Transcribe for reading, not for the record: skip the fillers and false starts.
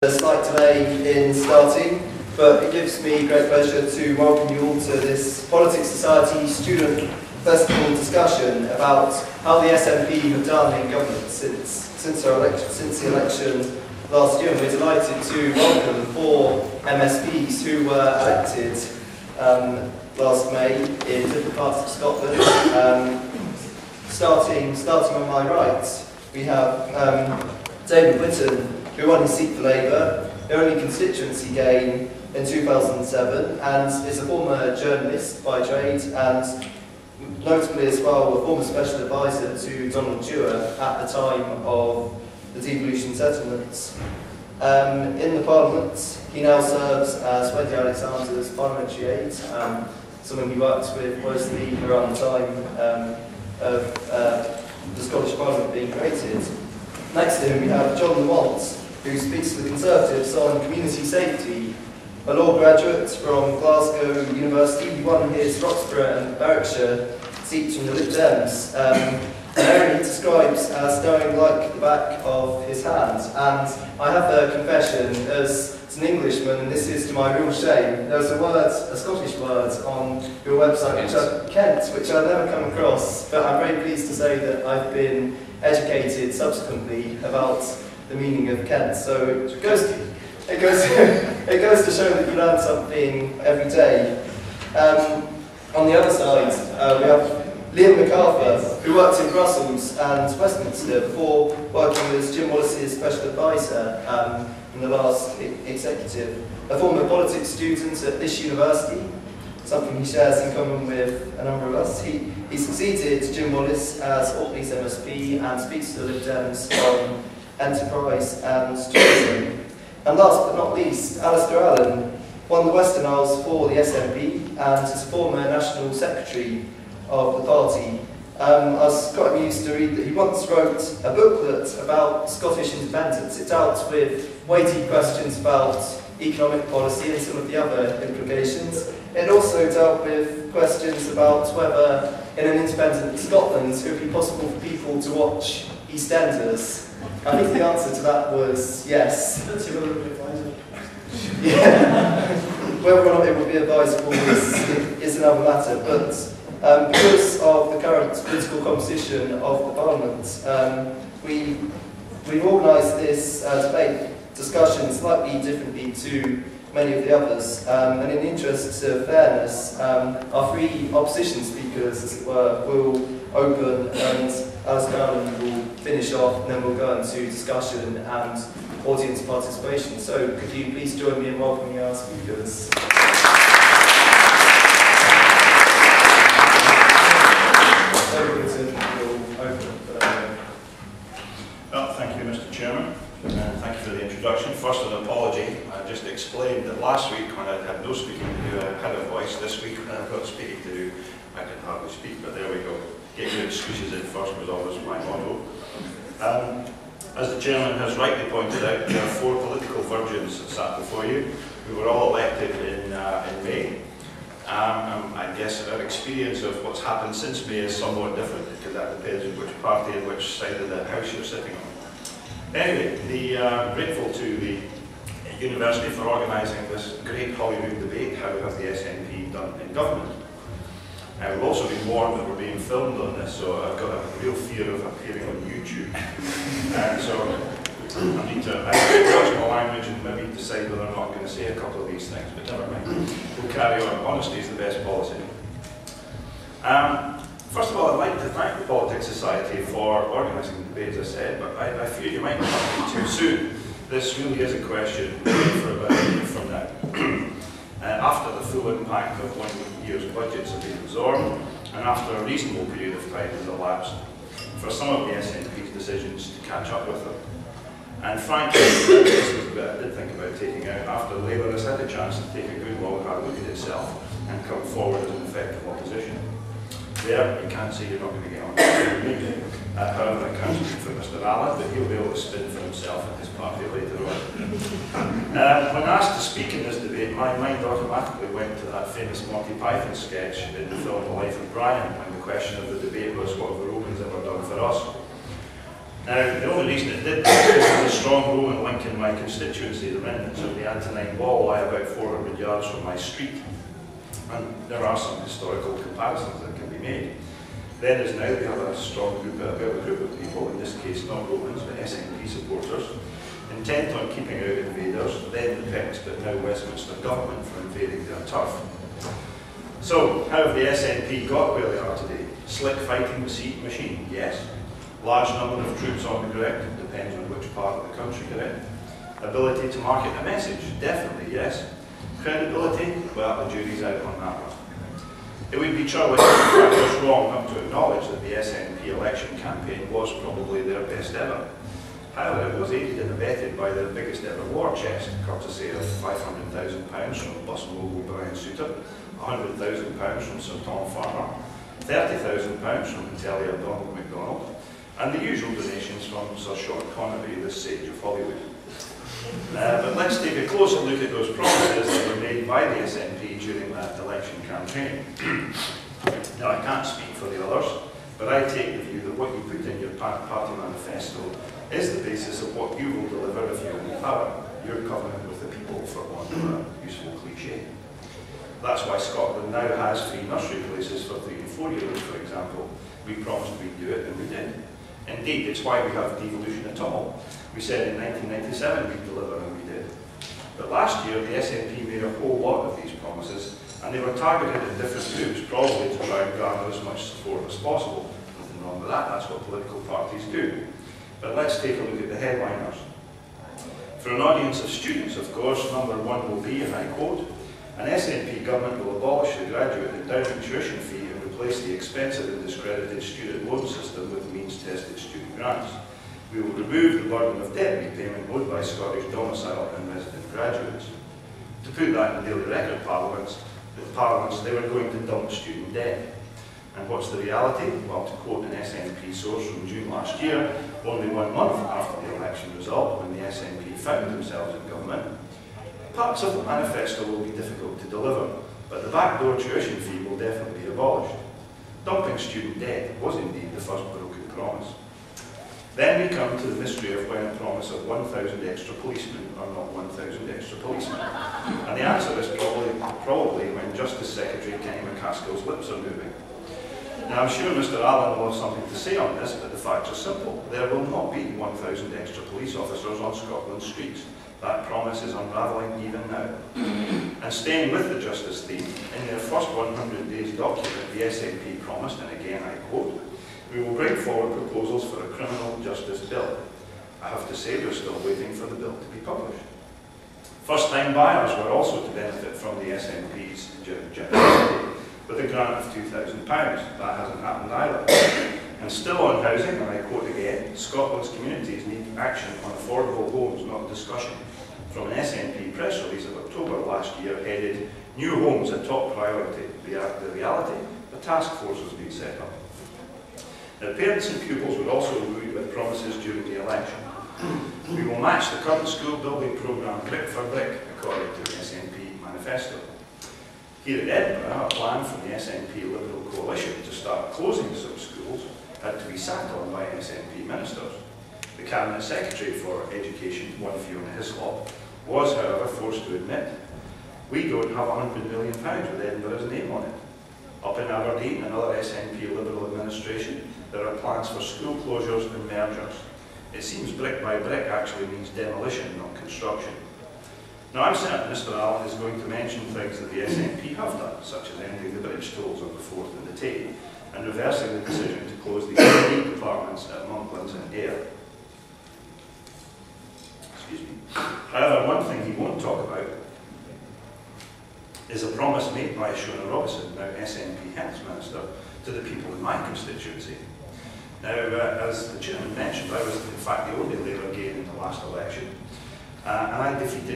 A slight delay in starting, but it gives me great pleasure to welcome you all to this Politics Society Student Festival discussion about how the SNP have done in government since the election last year. And we're delighted to welcome 4 MSPs who were elected last May in different parts of Scotland. Starting on my right, we have David Whitton, who won his seat for Labour, the only constituency gain in 2007, and is a former journalist by trade, and notably as well a former special advisor to Donald Dewar at the time of the devolution settlements. In the Parliament, he now serves as Wendy Alexander's parliamentary aide, someone he worked with closely around the time of the Scottish Parliament being created. Next to him we have John Lamont, who speaks to the Conservatives on community safety, a law graduate from Glasgow University. He won his Roxburgh and Berwickshire seats from the Lib Dems, an area he describes as knowing like the back of his hand. And I have a confession as an Englishman, and this is to my real shame. There's a Scottish word on your website, Kent, which I've never come across, but I'm very pleased to say that I've been educated subsequently about the meaning of Kent. So it goes to show that you learn something every day. On the other side, we have Liam McArthur, who worked in Brussels and Westminster before working as Jim Wallace's special advisor in the last executive. A former politics student at this university, something he shares in common with a number of us. He succeeded Jim Wallace as Orkney's MSP and speaks to the Lib Dems on enterprise and tourism. And last but not least, Alasadair Allan won the Western Isles for the SNP and is former National Secretary of the party. I was quite amused to read that he once wrote a booklet about Scottish independence. It dealt with weighty questions about economic policy and some of the other implications. It also dealt with questions about whether in an independent Scotland it would be possible for people to watch EastEnders. I think the answer to that was yes. Yeah. Whether or not it would be advisable is another matter, but because of the current political composition of the Parliament, we've organised this debate discussion slightly differently to many of the others, and in the interests of fairness, our 3 opposition speakers, as it were, will open and Alasadair Allan will finish off, and then we'll go into discussion and audience participation. So could you please join me in welcoming our speakers? Thank you, Mr. Chairman. Thank you for the introduction. First, an apology. I just explained that last week when I had no speaking to do, I had a voice. This week when I've got speaking to do, I can hardly speak, but there we go. Get your excuses in first was always my motto. As the Chairman has rightly pointed out, there are 4 political virgins that sat before you, who were all elected in May. I guess our experience of what's happened since May is somewhat different, because that depends on which party and which side of the House you're sitting on. Anyway, grateful to the University for organising this Great Holyrood Debate, how have the SNP done in government. We've also been warned that we're being filmed on this, so I've got a real fear of appearing on YouTube. So I need to watch my language and maybe decide whether or not I'm going to say a couple of these things, but never mind. We'll carry on. Honesty is the best policy. First of all, I'd like to thank the Politics Society for organising the debate, as I said, but I fear you might not be too soon. This really is a question for about a year from now. After the full impact of 1 year's budgets have been absorbed, and after a reasonable period of time has elapsed for some of the SNP's decisions to catch up with them. And frankly, this is the bit I did think about taking out, after Labour has had a chance to take a good long hard look at itself and come forward as an effective opposition. There, you can't say you're not going to get on with me. However, I can't speak for Mr. Allan, but he'll be able to spin for himself and his party later on. When asked to speak in this debate, my mind automatically went to that famous Monty Python sketch in the film The Life of Brian, when the question of the debate was, what have the Romans ever done for us? Now, the only reason it did this is there's a strong Roman link in my constituency. The remnants of the Antonine Wall lie about 400 yards from my street. And there are some historical comparisons that can be made. Then as now, we have a strong group, a group of people, in this case not Romans, but SNP supporters, intent on keeping out invaders, then the Picts, but now Westminster government, for invading their turf. So, how have the SNP got where they are today? Slick fighting machine, yes. Large number of troops on the ground, depends on which part of the country you're in. Ability to market a message, definitely yes. Credibility, well, the jury's out on that one. It would be churlish and perhaps wrong not to acknowledge that the SNP election campaign was probably their best ever. However, it was aided and abetted by their biggest ever war chest, courtesy of £500,000 from bus mogul Brian Souter, £100,000 from Sir Tom Farmer, £30,000 from Italia Donald MacDonald, and the usual donations from Sir Sean Connery, the sage of Hollywood. But let's take a closer look at those promises that were made by the SNP during that election campaign. Now, I can't speak for the others, but I take the view that what you put in your party manifesto is the basis of what you will deliver if you're in power, your covenant with the people, for want of a useful cliche. That's why Scotland now has free nursery places for 3- and 4-year-olds, for example. We promised we'd do it, and we did. Indeed, it's why we have devolution at all. We said in 1997 we'd deliver, and we did. But last year, the SNP made a whole lot of these promises, and they were targeted at different groups, probably to try and garner as much support as possible. Nothing wrong with that, that's what political parties do. But let's take a look at the headliners. For an audience of students, of course, number one will be, and I quote, an SNP government will abolish the graduate endowment tuition fee and replace the expensive and discredited student loan system with means-tested student grants. We will remove the burden of debt repayment owed by Scottish domicile and resident graduates. To put that in daily record parliaments, they were going to dump student debt. And what's the reality? Well, to quote an SNP source from June last year, only 1 month after the election result, when the SNP found themselves in government, parts of the manifesto will be difficult to deliver, but the backdoor tuition fee will definitely be abolished. Dumping student debt was indeed the first broken promise. Then we come to the mystery of when a promise of 1,000 extra policemen are not 1,000 extra policemen. And the answer is probably when Justice Secretary Kenny McCaskill's lips are moving. Now, I'm sure Mr. Allan will have something to say on this, but the facts are simple. There will not be 1,000 extra police officers on Scotland's streets. That promise is unravelling even now. And staying with the justice theme, in their first 100 days document, the SNP promised, and again I quote, "We will bring forward proposals for a criminal justice bill." I have to say we're still waiting for the bill to be published. First-time buyers were also to benefit from the SNP's generosity, with a grant of £2,000. That hasn't happened either. And still on housing, and I quote again, Scotland's communities need action on affordable homes, not discussion. From an SNP press release of October last year headed, "New homes a top priority." The reality, a task force has been set up. Now, parents and pupils were also wooed with promises during the election. We will match the current school building programme brick for brick, according to the SNP manifesto. Here in Edinburgh, a plan from the SNP Liberal Coalition to start closing some schools had to be sat on by SNP ministers. The Cabinet Secretary for Education, one Fiona Hislop, was, however, forced to admit, we don't have £100 million with Edinburgh's name on it. Up in Aberdeen, another SNP Liberal administration, there are plans for school closures and mergers. It seems brick by brick actually means demolition, not construction. Now, I'm certain Mr. Allan is going to mention things that the SNP have done, such as ending the bridge tolls on the Forth and the Tay, and reversing the decision to close the E departments at Monklands and Ayr. Excuse me. However, one thing he won't talk about is a promise made by Shona Robison, now SNP Health Minister, to the people in my constituency. Now, as the chairman mentioned, I was in fact the only Labour gain in the last election, and I defeated